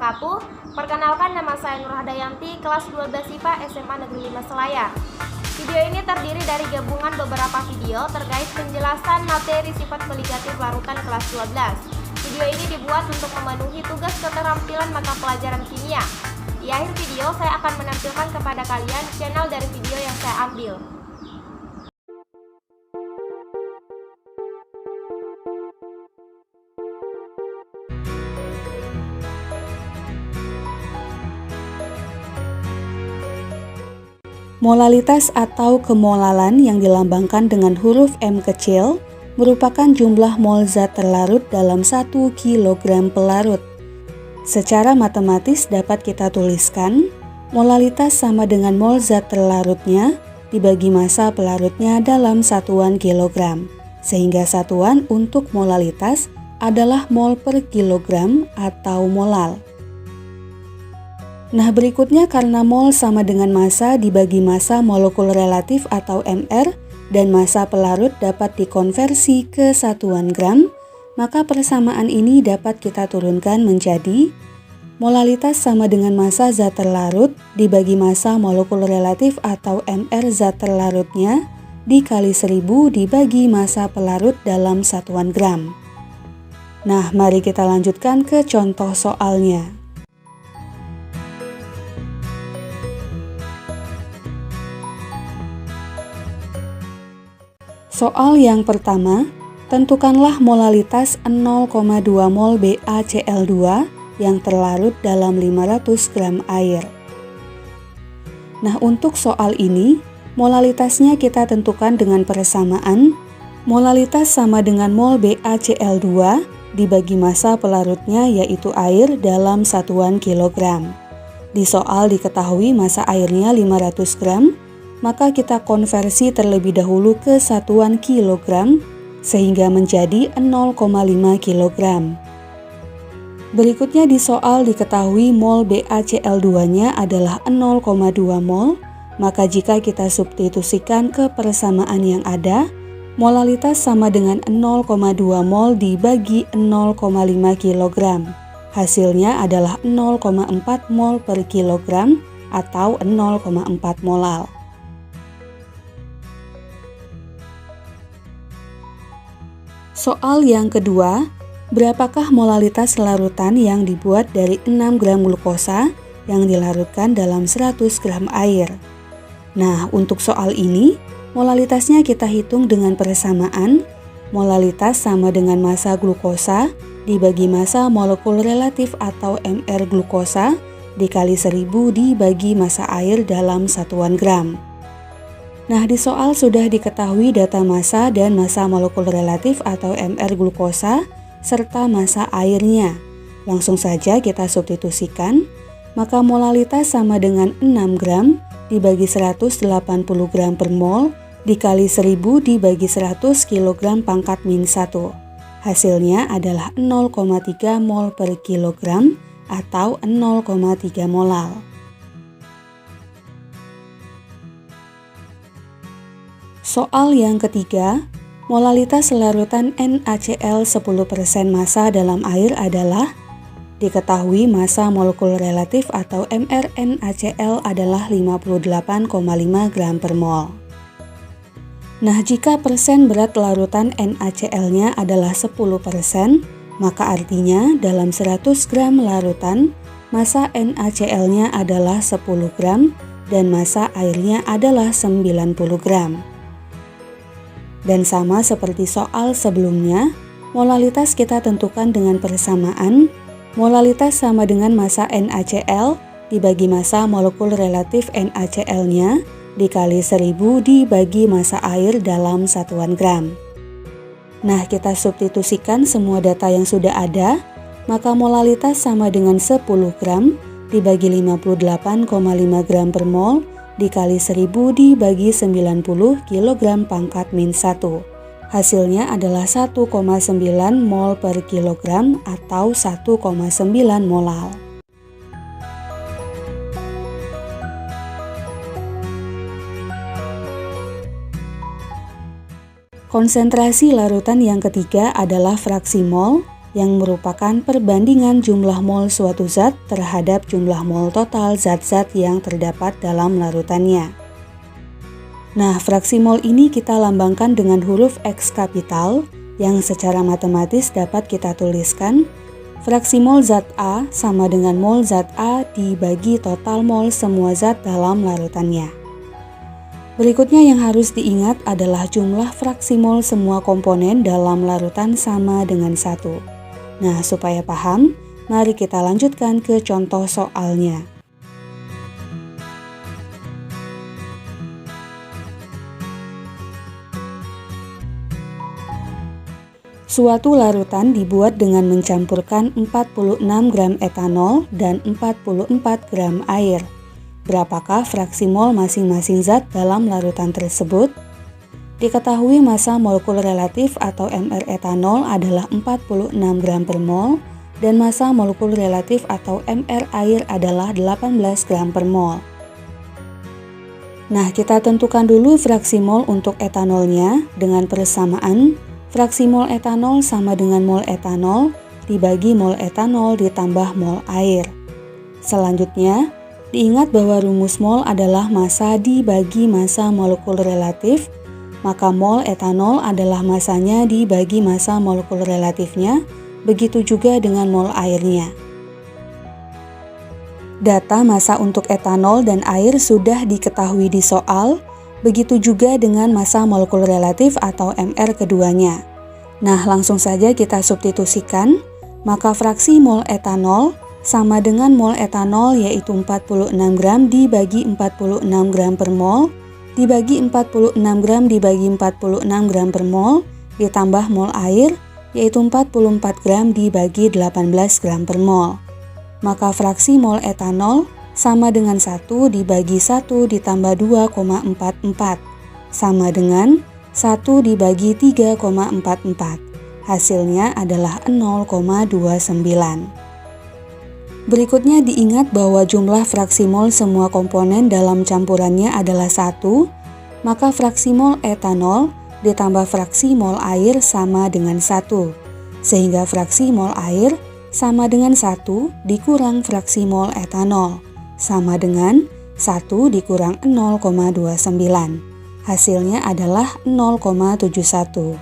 wabarakatuh. Perkenalkan, nama saya Nur Hadayanti, kelas 12 IPA SMA Negeri 5 Selayar. Video ini terdiri dari gabungan beberapa video terkait penjelasan materi sifat koligatif larutan kelas 12. Video ini dibuat untuk memenuhi tugas keterampilan mata pelajaran kimia. Di akhir video, saya akan menampilkan kepada kalian channel dari video yang saya ambil. Molalitas atau kemolalan yang dilambangkan dengan huruf M kecil merupakan jumlah mol zat terlarut dalam 1 kg pelarut. Secara matematis dapat kita tuliskan, molalitas sama dengan mol zat terlarutnya dibagi massa pelarutnya dalam satuan kilogram, sehingga satuan untuk molalitas adalah mol per kilogram atau molal. Nah, berikutnya karena mol sama dengan massa dibagi massa molekul relatif atau MR dan massa pelarut dapat dikonversi ke satuan gram, maka persamaan ini dapat kita turunkan menjadi molalitas sama dengan massa zat terlarut dibagi massa molekul relatif atau MR zat terlarutnya dikali 1000 dibagi massa pelarut dalam satuan gram. Nah, mari kita lanjutkan ke contoh soalnya. Soal yang pertama, tentukanlah molalitas 0,2 mol BaCl2 yang terlarut dalam 500 gram air. Nah, untuk soal ini, molalitasnya kita tentukan dengan persamaan molalitas sama dengan mol BaCl2 dibagi massa pelarutnya yaitu air dalam satuan kilogram. Di soal diketahui massa airnya 500 gram, maka kita konversi terlebih dahulu ke satuan kilogram sehingga menjadi 0,5 kilogram. Berikutnya di soal diketahui mol BaCl2-nya adalah 0,2 mol, maka jika kita substitusikan ke persamaan yang ada, molalitas sama dengan 0,2 mol dibagi 0,5 kilogram. Hasilnya adalah 0,4 mol per kilogram atau 0,4 molal. Soal yang kedua, berapakah molalitas larutan yang dibuat dari 6 gram glukosa yang dilarutkan dalam 100 gram air? Nah, untuk soal ini, molalitasnya kita hitung dengan persamaan molalitas sama dengan massa glukosa dibagi massa molekul relatif atau MR glukosa dikali 1000 dibagi massa air dalam satuan gram. Nah, di soal sudah diketahui data massa dan massa molekul relatif atau MR glukosa serta massa airnya. Langsung saja kita substitusikan, maka molalitas sama dengan 6 gram dibagi 180 gram per mol dikali 1000 dibagi 100 kg pangkat min 1. Hasilnya adalah 0,3 mol per kilogram atau 0,3 molal. Soal yang ketiga, molalitas larutan NaCl 10% massa dalam air adalah diketahui massa molekul relatif atau MR NaCl adalah 58,5 gram per mol. Nah, jika persen berat larutan NaCl-nya adalah 10%, maka artinya dalam 100 gram larutan, massa NaCl-nya adalah 10 gram dan massa airnya adalah 90 gram. Dan sama seperti soal sebelumnya, molalitas kita tentukan dengan persamaan molalitas sama dengan massa NaCl dibagi massa molekul relatif NaCl-nya dikali 1000 dibagi massa air dalam satuan gram. Nah, kita substitusikan semua data yang sudah ada, maka molalitas sama dengan 10 gram dibagi 58,5 gram per mol dikali 1000 dibagi 90 kg pangkat min 1. Hasilnya adalah 1,9 mol per kilogram atau 1,9 molal. Konsentrasi larutan yang ketiga adalah fraksi mol yang merupakan perbandingan jumlah mol suatu zat terhadap jumlah mol total zat-zat yang terdapat dalam larutannya. Nah, fraksi mol ini kita lambangkan dengan huruf X kapital yang secara matematis dapat kita tuliskan fraksi mol zat A sama dengan mol zat A dibagi total mol semua zat dalam larutannya. Berikutnya yang harus diingat adalah jumlah fraksi mol semua komponen dalam larutan sama dengan 1. Nah, supaya paham, mari kita lanjutkan ke contoh soalnya. Suatu larutan dibuat dengan mencampurkan 46 gram etanol dan 44 gram air. Berapakah fraksi mol masing-masing zat dalam larutan tersebut? Diketahui massa molekul relatif atau MR etanol adalah 46 gram per mol dan massa molekul relatif atau MR air adalah 18 gram per mol. Nah, kita tentukan dulu fraksi mol untuk etanolnya dengan persamaan fraksi mol etanol sama dengan mol etanol dibagi mol etanol ditambah mol air. Selanjutnya, diingat bahwa rumus mol adalah massa dibagi massa molekul relatif, maka mol etanol adalah massanya dibagi massa molekul relatifnya, begitu juga dengan mol airnya. Data massa untuk etanol dan air sudah diketahui di soal, begitu juga dengan massa molekul relatif atau MR keduanya. Nah, langsung saja kita substitusikan, maka fraksi mol etanol sama dengan mol etanol yaitu 46 gram dibagi 46 gram per mol, dibagi 46 gram dibagi 46 gram per mol, ditambah mol air, yaitu 44 gram dibagi 18 gram per mol. Maka fraksi mol etanol sama dengan 1 dibagi 1 ditambah 2,44, sama dengan 1 dibagi 3,44. Hasilnya adalah 0,29. Berikutnya diingat bahwa jumlah fraksi mol semua komponen dalam campurannya adalah 1, maka fraksi mol etanol ditambah fraksi mol air sama dengan 1, sehingga fraksi mol air sama dengan 1 dikurang fraksi mol etanol, sama dengan 1 dikurang 0,29. Hasilnya adalah 0,71.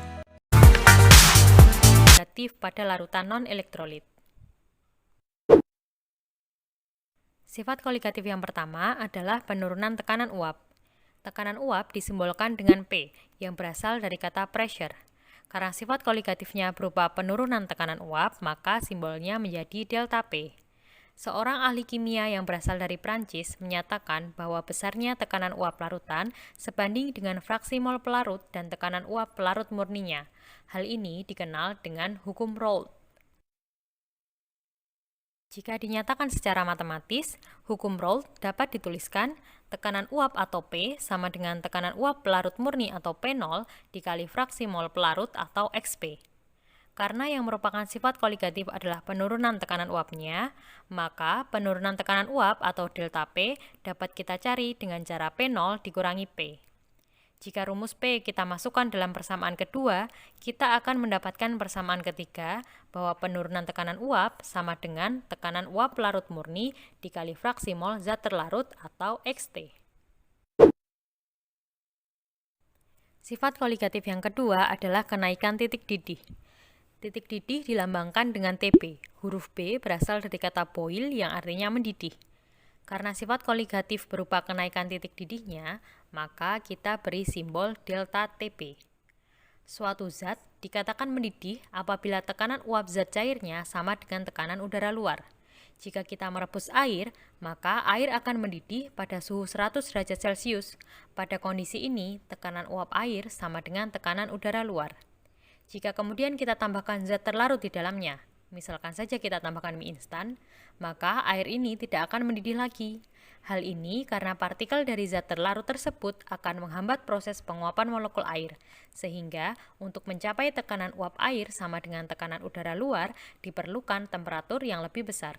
Negatif pada larutan non-elektrolit. Sifat koligatif yang pertama adalah penurunan tekanan uap. Tekanan uap disimbolkan dengan P yang berasal dari kata pressure. Karena sifat koligatifnya berupa penurunan tekanan uap, maka simbolnya menjadi delta P. Seorang ahli kimia yang berasal dari Prancis menyatakan bahwa besarnya tekanan uap larutan sebanding dengan fraksi mol pelarut dan tekanan uap pelarut murninya. Hal ini dikenal dengan hukum Raoult. Jika dinyatakan secara matematis, hukum Raoult dapat dituliskan tekanan uap atau P sama dengan tekanan uap pelarut murni atau P0 dikali fraksi mol pelarut atau XP. Karena yang merupakan sifat koligatif adalah penurunan tekanan uapnya, maka penurunan tekanan uap atau delta P dapat kita cari dengan cara P0 dikurangi P. Jika rumus P kita masukkan dalam persamaan kedua, kita akan mendapatkan persamaan ketiga bahwa penurunan tekanan uap sama dengan tekanan uap larut murni dikali fraksi mol zat terlarut atau XT. Sifat koligatif yang kedua adalah kenaikan titik didih. Titik didih dilambangkan dengan TP. Huruf B berasal dari kata boil yang artinya mendidih. Karena sifat koligatif berupa kenaikan titik didihnya, maka kita beri simbol delta TP. Suatu zat dikatakan mendidih apabila tekanan uap zat cairnya sama dengan tekanan udara luar. Jika kita merebus air, maka air akan mendidih pada suhu 100 derajat Celcius. Pada kondisi ini, tekanan uap air sama dengan tekanan udara luar. Jika kemudian kita tambahkan zat terlarut di dalamnya, misalkan saja kita tambahkan mie instan, maka air ini tidak akan mendidih lagi. Hal ini karena partikel dari zat terlarut tersebut akan menghambat proses penguapan molekul air, sehingga untuk mencapai tekanan uap air sama dengan tekanan udara luar diperlukan temperatur yang lebih besar.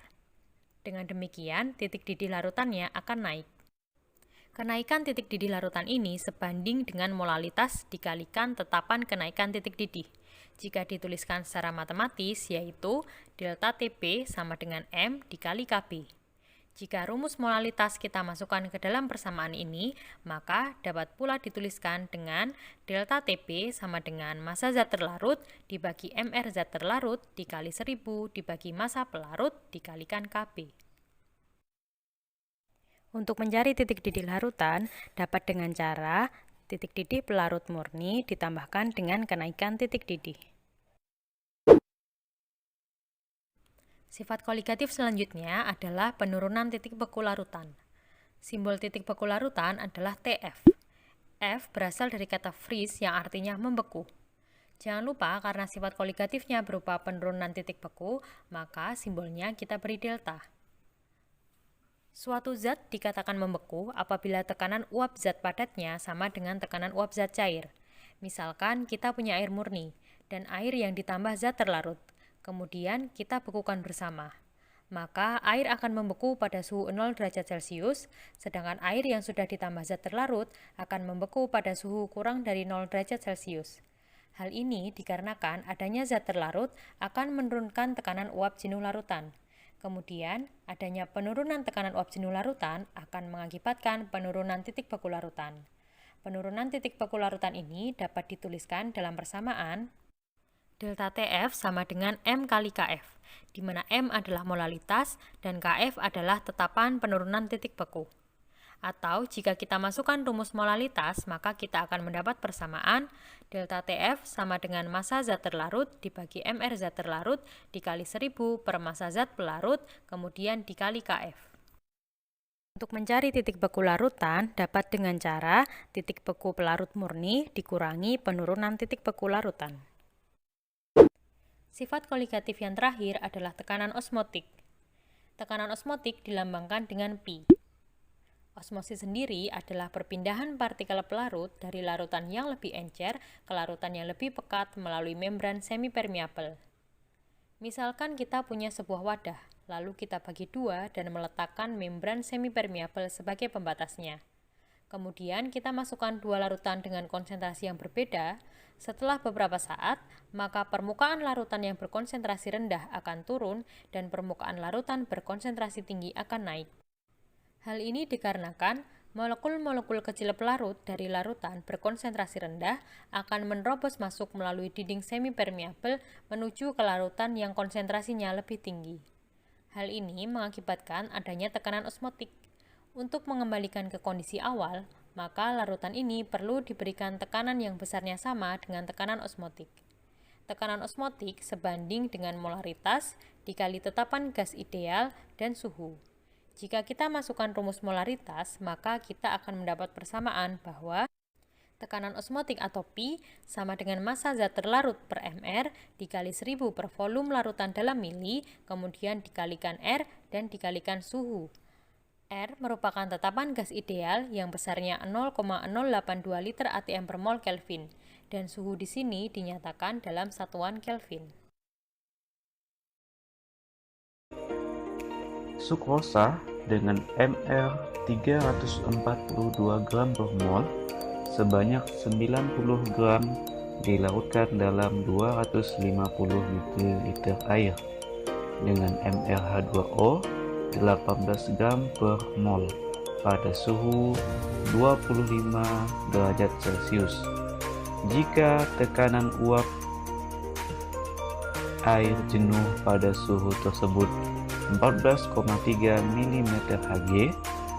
Dengan demikian, titik didih larutannya akan naik. Kenaikan titik didih larutan ini sebanding dengan molalitas dikalikan tetapan kenaikan titik didih. jika dituliskan secara matematis, yaitu delta TP sama dengan M dikali KB. Jika rumus molalitas kita masukkan ke dalam persamaan ini, maka dapat pula dituliskan dengan delta TP sama dengan massa zat terlarut dibagi MR zat terlarut dikali 1000 dibagi massa pelarut dikalikan KB. Untuk mencari titik didih larutan, dapat dengan cara titik didih pelarut murni ditambahkan dengan kenaikan titik didih. Sifat koligatif selanjutnya adalah penurunan titik beku larutan. Simbol titik beku larutan adalah TF. F berasal dari kata freeze yang artinya membeku. Jangan lupa karena sifat koligatifnya berupa penurunan titik beku, maka simbolnya kita beri delta. Suatu zat dikatakan membeku apabila tekanan uap zat padatnya sama dengan tekanan uap zat cair. Misalkan kita punya air murni dan air yang ditambah zat terlarut. Kemudian kita bekukan bersama. Maka air akan membeku pada suhu 0 derajat Celcius, sedangkan air yang sudah ditambah zat terlarut akan membeku pada suhu kurang dari 0 derajat Celcius. Hal ini dikarenakan adanya zat terlarut akan menurunkan tekanan uap jenuh larutan. Kemudian, adanya penurunan tekanan uap jenuh larutan akan mengakibatkan penurunan titik beku larutan. Penurunan titik beku larutan ini dapat dituliskan dalam persamaan delta TF sama dengan M kali KF, di mana M adalah molalitas dan KF adalah tetapan penurunan titik beku. Atau jika kita masukkan rumus molalitas, maka kita akan mendapat persamaan delta TF sama dengan massa zat terlarut dibagi MR zat terlarut dikali 1000 per massa zat pelarut, kemudian dikali KF. Untuk mencari titik beku larutan, dapat dengan cara titik beku pelarut murni dikurangi penurunan titik beku larutan. Sifat koligatif yang terakhir adalah tekanan osmotik. Tekanan osmotik dilambangkan dengan Pi. Osmosis sendiri adalah perpindahan partikel pelarut dari larutan yang lebih encer ke larutan yang lebih pekat melalui membran semipermeabel. Misalkan kita punya sebuah wadah, lalu kita bagi dua dan meletakkan membran semipermeabel sebagai pembatasnya. Kemudian kita masukkan dua larutan dengan konsentrasi yang berbeda. Setelah beberapa saat, maka permukaan larutan yang berkonsentrasi rendah akan turun dan permukaan larutan berkonsentrasi tinggi akan naik. Hal ini dikarenakan molekul-molekul kecil pelarut dari larutan berkonsentrasi rendah akan menerobos masuk melalui dinding semipermeabel menuju ke larutan yang konsentrasinya lebih tinggi. Hal ini mengakibatkan adanya tekanan osmotik. Untuk mengembalikan ke kondisi awal, maka larutan ini perlu diberikan tekanan yang besarnya sama dengan tekanan osmotik. Tekanan osmotik sebanding dengan molaritas dikali tetapan gas ideal dan suhu. Jika kita masukkan rumus molaritas, maka kita akan mendapat persamaan bahwa tekanan osmotik atau Pi sama dengan massa zat terlarut per mR dikali 1000 per volume larutan dalam mili, kemudian dikalikan R dan dikalikan suhu. R merupakan tetapan gas ideal yang besarnya 0,082 liter atm per mol Kelvin, dan suhu di sini dinyatakan dalam satuan Kelvin. Sukrosa dengan MR 342 gram per mol sebanyak 90 gram dilarutkan dalam 250 ml air dengan MR H2O 18 gram per mol pada suhu 25 derajat Celcius. Jika tekanan uap air jenuh pada suhu tersebut 14,3 mm Hg,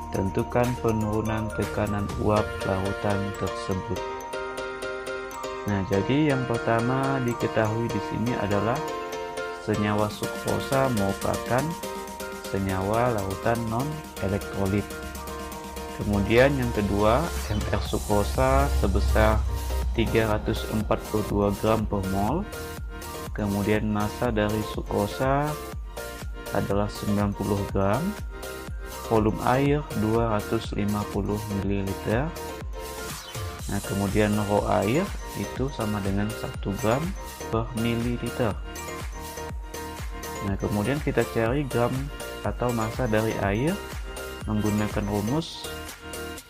tentukan penurunan tekanan uap larutan tersebut. Nah, jadi yang pertama diketahui di sini adalah senyawa sukrosa merupakan senyawa larutan non-elektrolit. Kemudian yang kedua, MR sukrosa sebesar 342 gram per mol. Kemudian massa dari sukrosa adalah 90 gram. Volume air 250 ml. Nah, kemudian rho air itu sama dengan 1 gram per mililiter. Nah, kemudian kita cari gram atau massa dari air menggunakan rumus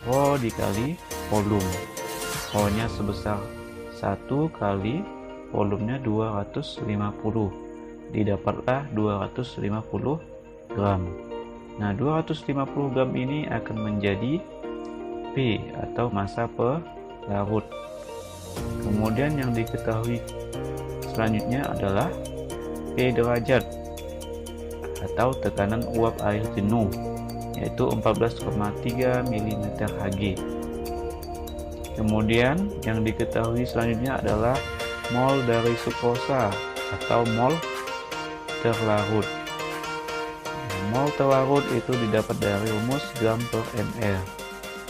Rho dikali volume. Rho nya sebesar 1 kali volumenya 250. Didapatlah 250 gram. Nah, 250 gram ini akan menjadi P atau massa pelarut. Kemudian yang diketahui selanjutnya adalah P derajat atau tekanan uap air jenuh, yaitu 14,3 mm Hg. Kemudian yang diketahui selanjutnya adalah mol dari sukrosa atau mol terlarut. Mol terlarut itu didapat dari rumus gram per ml.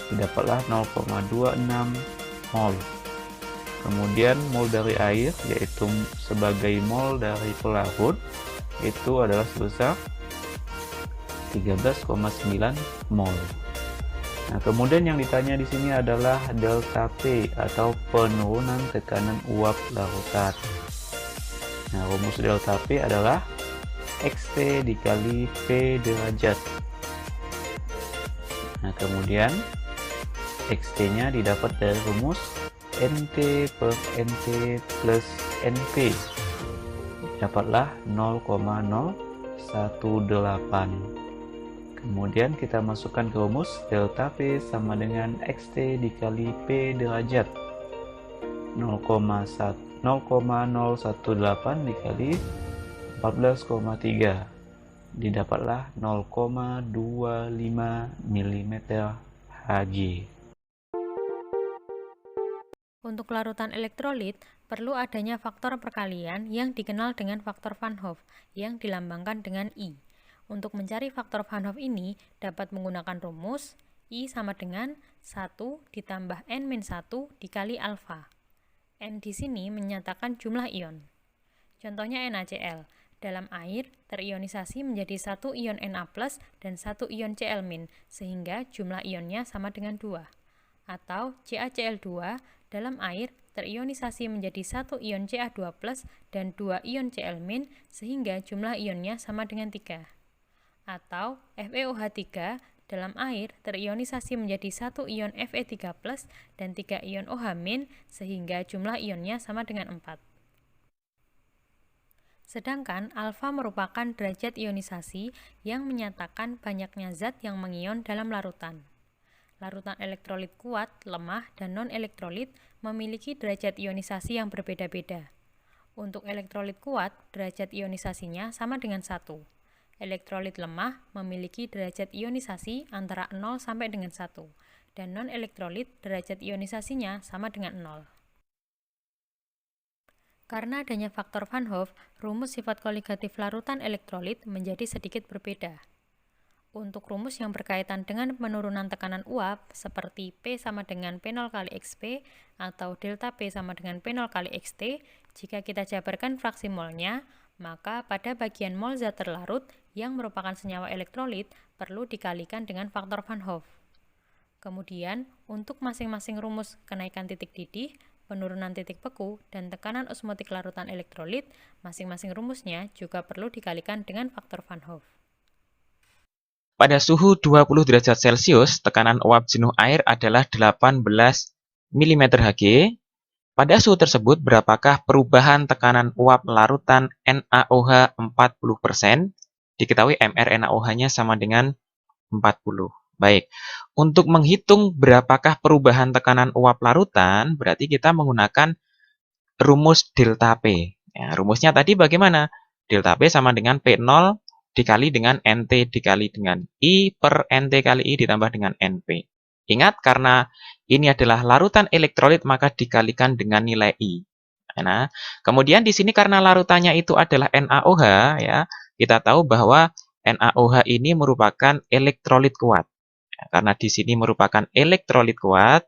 Didapatlah 0,26 mol. Kemudian mol dari air, yaitu sebagai mol dari pelarut, itu adalah sebesar 13,9 mol. Nah, kemudian yang ditanya di sini adalah delta P atau penurunan tekanan uap larutan. Nah, rumus delta P adalah XT dikali P derajat. Nah, kemudian XT-nya didapat dari rumus NT per NT plus NP. Dapatlah 0,018. Kemudian kita masukkan ke rumus delta P sama dengan XT dikali P derajat. 0,018 dikali 14,3. Didapatlah 0,25 mm Hg. Untuk larutan elektrolit, perlu adanya faktor perkalian yang dikenal dengan faktor Van Hoff yang dilambangkan dengan I. Untuk mencari faktor Van Hoff ini dapat menggunakan rumus I sama dengan 1 ditambah N-1 dikali alfa. N di sini menyatakan jumlah ion. Contohnya NaCl. Dalam air, terionisasi menjadi 1 ion Na+, dan 1 ion Cl-, sehingga jumlah ionnya sama dengan 2. Atau CaCl2, dalam air terionisasi menjadi 1 ion Ca2+, dan 2 ion Cl-, sehingga jumlah ionnya sama dengan 3. Atau FeOH3, dalam air terionisasi menjadi 1 ion Fe3+, dan 3 ion OH-, sehingga jumlah ionnya sama dengan 4. Sedangkan alfa merupakan derajat ionisasi yang menyatakan banyaknya zat yang mengion dalam larutan. Larutan elektrolit kuat, lemah, dan non-elektrolit memiliki derajat ionisasi yang berbeda-beda. Untuk elektrolit kuat, derajat ionisasinya sama dengan 1. Elektrolit lemah memiliki derajat ionisasi antara 0 sampai dengan 1, dan non-elektrolit derajat ionisasinya sama dengan 0. Karena adanya faktor Van Hoff, rumus sifat koligatif larutan elektrolit menjadi sedikit berbeda. Untuk rumus yang berkaitan dengan penurunan tekanan uap, seperti P sama dengan P0 kali XP, atau delta P sama dengan P0 kali XT, jika kita jabarkan fraksi molnya, maka pada bagian mol zat terlarut yang merupakan senyawa elektrolit perlu dikalikan dengan faktor Van Hoff. Kemudian, untuk masing-masing rumus kenaikan titik didih, penurunan titik beku, dan tekanan osmotik larutan elektrolit, masing-masing rumusnya juga perlu dikalikan dengan faktor Van Hoff. Pada suhu 20 derajat Celcius, tekanan uap jenuh air adalah 18 mm Hg. Pada suhu tersebut, berapakah perubahan tekanan uap larutan NaOH 40%? Diketahui mRNaOH-nya sama dengan 40. Baik, untuk menghitung berapakah perubahan tekanan uap larutan, berarti kita menggunakan rumus delta P. Ya, rumusnya tadi bagaimana? Delta P sama dengan P0 dikali dengan NT dikali dengan I per NT kali I ditambah dengan NP. Ingat, karena ini adalah larutan elektrolit, maka dikalikan dengan nilai I. Nah, kemudian di sini karena larutannya itu adalah NaOH, ya, kita tahu bahwa NaOH ini merupakan elektrolit kuat. Karena di sini merupakan elektrolit kuat,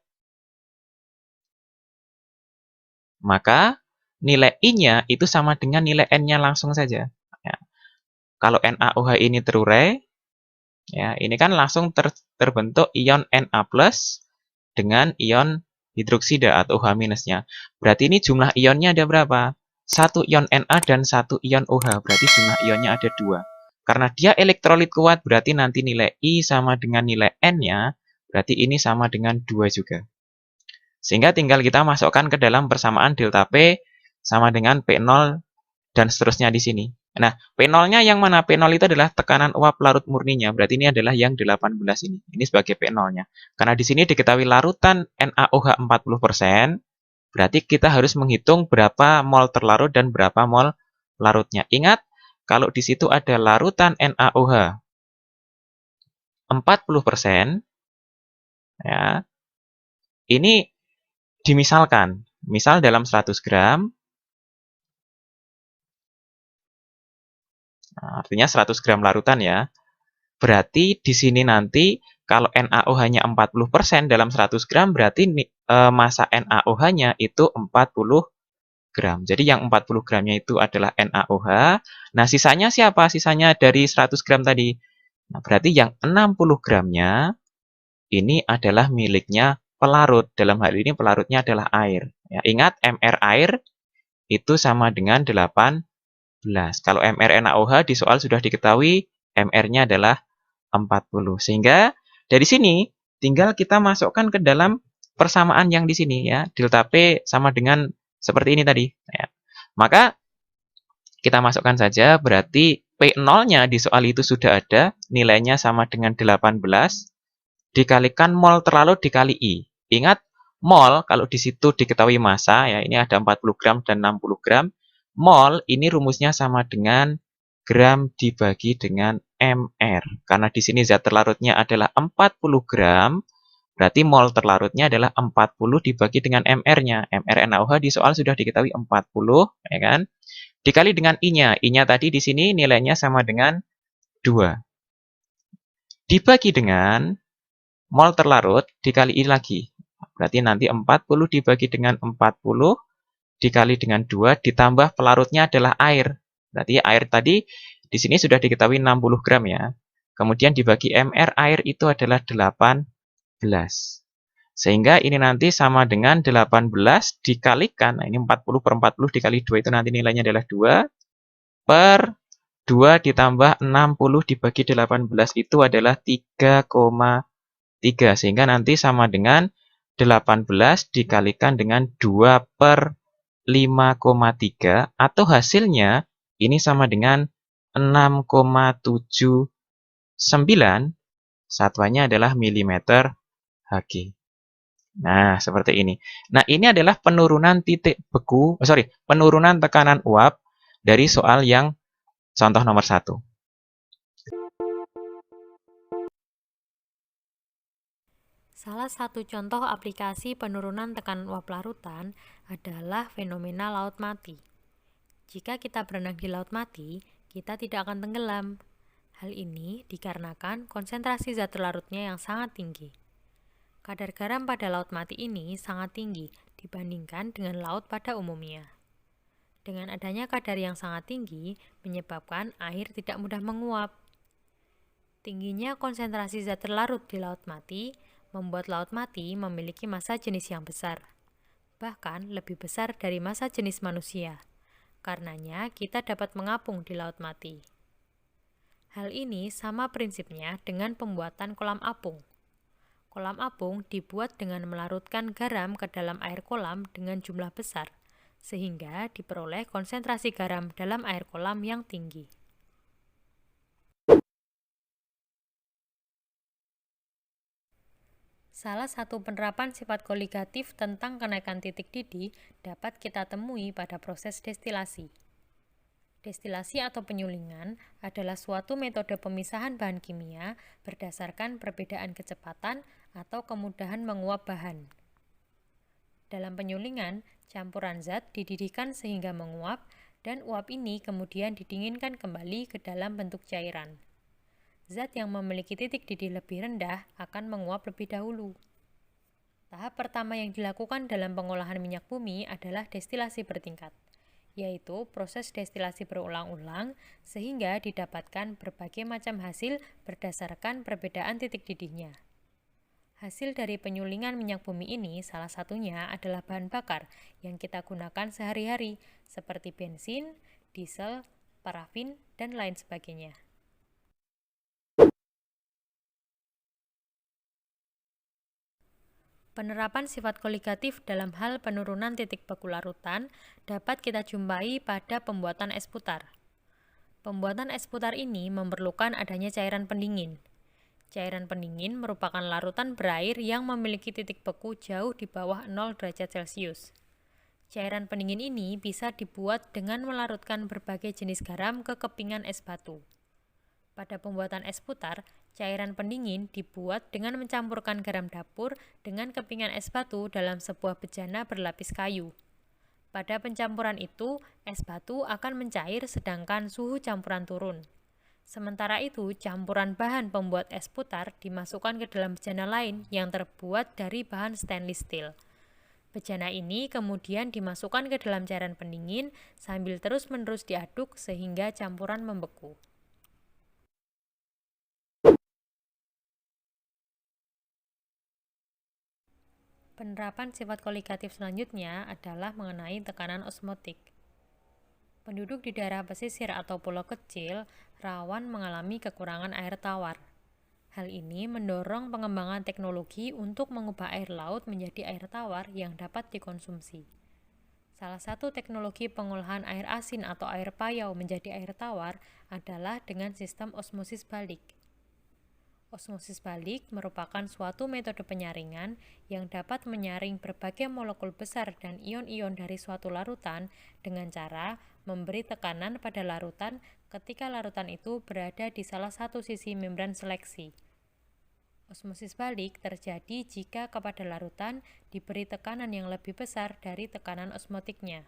maka nilai I-nya itu sama dengan nilai N-nya langsung saja. Ya. Kalau NaOH ini terurai, ya, ini kan langsung terbentuk ion Na+ dengan ion hidroksida atau OH-nya. Berarti ini jumlah ionnya ada berapa? 1 ion Na dan 1 ion OH, berarti jumlah ionnya ada 2. Karena dia elektrolit kuat, berarti nanti nilai I sama dengan nilai N-nya, berarti ini sama dengan 2 juga. Sehingga tinggal kita masukkan ke dalam persamaan delta P sama dengan P0 dan seterusnya di sini. Nah, P0-nya yang mana? P0 itu adalah tekanan uap larut murninya. Berarti ini adalah yang 18 ini. Ini sebagai P0-nya. Karena di sini diketahui larutan NaOH 40%, berarti kita harus menghitung berapa mol terlarut dan berapa mol larutnya. Ingat, kalau di situ ada larutan NaOH 40%, ya, ini dimisalkan. Misal dalam 100 gram, nah, artinya 100 gram larutan ya. Berarti di sini nanti kalau NaOH-nya 40% dalam 100 gram, berarti massa NaOH-nya itu 40 gram. Jadi yang 40 gramnya itu adalah NaOH. Nah, sisanya siapa? Sisanya dari 100 gram tadi. Nah, berarti yang 60 gramnya ini adalah miliknya pelarut. Dalam hal ini pelarutnya adalah air. Ya, ingat, MR air itu sama dengan 18. Kalau MR NaOH di soal sudah diketahui, MR-nya adalah 40. Sehingga dari sini tinggal kita masukkan ke dalam persamaan yang di sini ya. Delta P sama dengan seperti ini tadi. Ya. Maka kita masukkan saja, berarti P0-nya di soal itu sudah ada, nilainya sama dengan 18, dikalikan mol terlarut dikali I. Ingat, mol kalau di situ diketahui massa, ya ini ada 40 gram dan 60 gram. Mol ini rumusnya sama dengan gram dibagi dengan MR. Karena di sini zat terlarutnya adalah 40 gram, berarti mol terlarutnya adalah 40 dibagi dengan MR-nya. MR NaOH di soal sudah diketahui 40, ya kan? Dikali dengan I-nya. I-nya tadi di sini nilainya sama dengan 2. Dibagi dengan mol terlarut dikali I lagi. Berarti nanti 40 dibagi dengan 40 dikali dengan 2 ditambah pelarutnya adalah air. Berarti air tadi di sini sudah diketahui 60 gram ya. Kemudian dibagi MR air itu adalah 18. Sehingga ini nanti sama dengan 18 dikalikan, nah ini 40 per 40 dikali 2 itu nanti nilainya adalah 2, per 2 ditambah 60 dibagi 18 itu adalah 3,3. Sehingga nanti sama dengan 18 dikalikan dengan 2 per 5,3 atau hasilnya ini sama dengan 6,79, satuannya adalah milimeter Hg. Nah, seperti ini. Nah, ini adalah penurunan titik beku, penurunan tekanan uap dari soal yang contoh nomor 1. Salah satu contoh aplikasi penurunan tekanan uap larutan adalah fenomena laut mati. Jika kita berenang di laut mati, kita tidak akan tenggelam. Hal ini dikarenakan konsentrasi zat terlarutnya yang sangat tinggi. Kadar garam pada laut mati ini sangat tinggi dibandingkan dengan laut pada umumnya. Dengan adanya kadar yang sangat tinggi, menyebabkan air tidak mudah menguap. Tingginya konsentrasi zat terlarut di laut mati membuat laut mati memiliki massa jenis yang besar, bahkan lebih besar dari massa jenis manusia. Karenanya, kita dapat mengapung di laut mati. Hal ini sama prinsipnya dengan pembuatan kolam apung. Kolam apung dibuat dengan melarutkan garam ke dalam air kolam dengan jumlah besar, sehingga diperoleh konsentrasi garam dalam air kolam yang tinggi. Salah satu penerapan sifat koligatif tentang kenaikan titik didih dapat kita temui pada proses destilasi. Destilasi atau penyulingan adalah suatu metode pemisahan bahan kimia berdasarkan perbedaan kecepatan atau kemudahan menguap bahan. Dalam penyulingan, campuran zat dididihkan sehingga menguap, dan uap ini kemudian didinginkan kembali ke dalam bentuk cairan. Zat yang memiliki titik didih lebih rendah akan menguap lebih dahulu. Tahap pertama yang dilakukan dalam pengolahan minyak bumi adalah destilasi bertingkat, yaitu proses destilasi berulang-ulang sehingga didapatkan berbagai macam hasil berdasarkan perbedaan titik didihnya. Hasil dari penyulingan minyak bumi ini salah satunya adalah bahan bakar yang kita gunakan sehari-hari seperti bensin, diesel, parafin, dan lain sebagainya. Penerapan sifat koligatif dalam hal penurunan titik beku larutan dapat kita jumpai pada pembuatan es putar. Pembuatan es putar ini memerlukan adanya cairan pendingin. Cairan pendingin merupakan larutan berair yang memiliki titik beku jauh di bawah 0 derajat Celcius. Cairan pendingin ini bisa dibuat dengan melarutkan berbagai jenis garam ke kepingan es batu. Pada pembuatan es putar, cairan pendingin dibuat dengan mencampurkan garam dapur dengan kepingan es batu dalam sebuah bejana berlapis kayu. Pada pencampuran itu, es batu akan mencair sedangkan suhu campuran turun. Sementara itu, campuran bahan pembuat es putar dimasukkan ke dalam bejana lain yang terbuat dari bahan stainless steel. Bejana ini kemudian dimasukkan ke dalam cairan pendingin sambil terus-menerus diaduk sehingga campuran membeku. Penerapan sifat koligatif selanjutnya adalah mengenai tekanan osmotik. Penduduk di daerah pesisir atau pulau kecil rawan mengalami kekurangan air tawar. Hal ini mendorong pengembangan teknologi untuk mengubah air laut menjadi air tawar yang dapat dikonsumsi. Salah satu teknologi pengolahan air asin atau air payau menjadi air tawar adalah dengan sistem osmosis balik. Osmosis balik merupakan suatu metode penyaringan yang dapat menyaring berbagai molekul besar dan ion-ion dari suatu larutan dengan cara memberi tekanan pada larutan ketika larutan itu berada di salah satu sisi membran seleksi. Osmosis balik terjadi jika kepada larutan diberi tekanan yang lebih besar dari tekanan osmotiknya.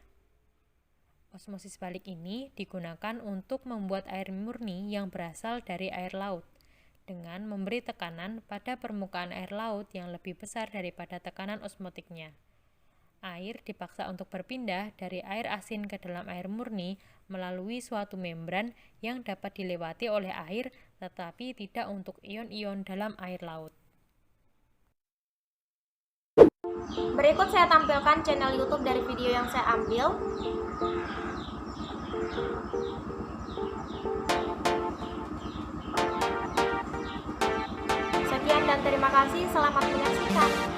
Osmosis balik ini digunakan untuk membuat air murni yang berasal dari air laut, dengan memberi tekanan pada permukaan air laut yang lebih besar daripada tekanan osmotiknya. Air dipaksa untuk berpindah dari air asin ke dalam air murni melalui suatu membran yang dapat dilewati oleh air tetapi tidak untuk ion-ion dalam air laut. Berikut saya tampilkan channel YouTube dari video yang saya ambil. Sekian dan terima kasih, selamat menyaksikan.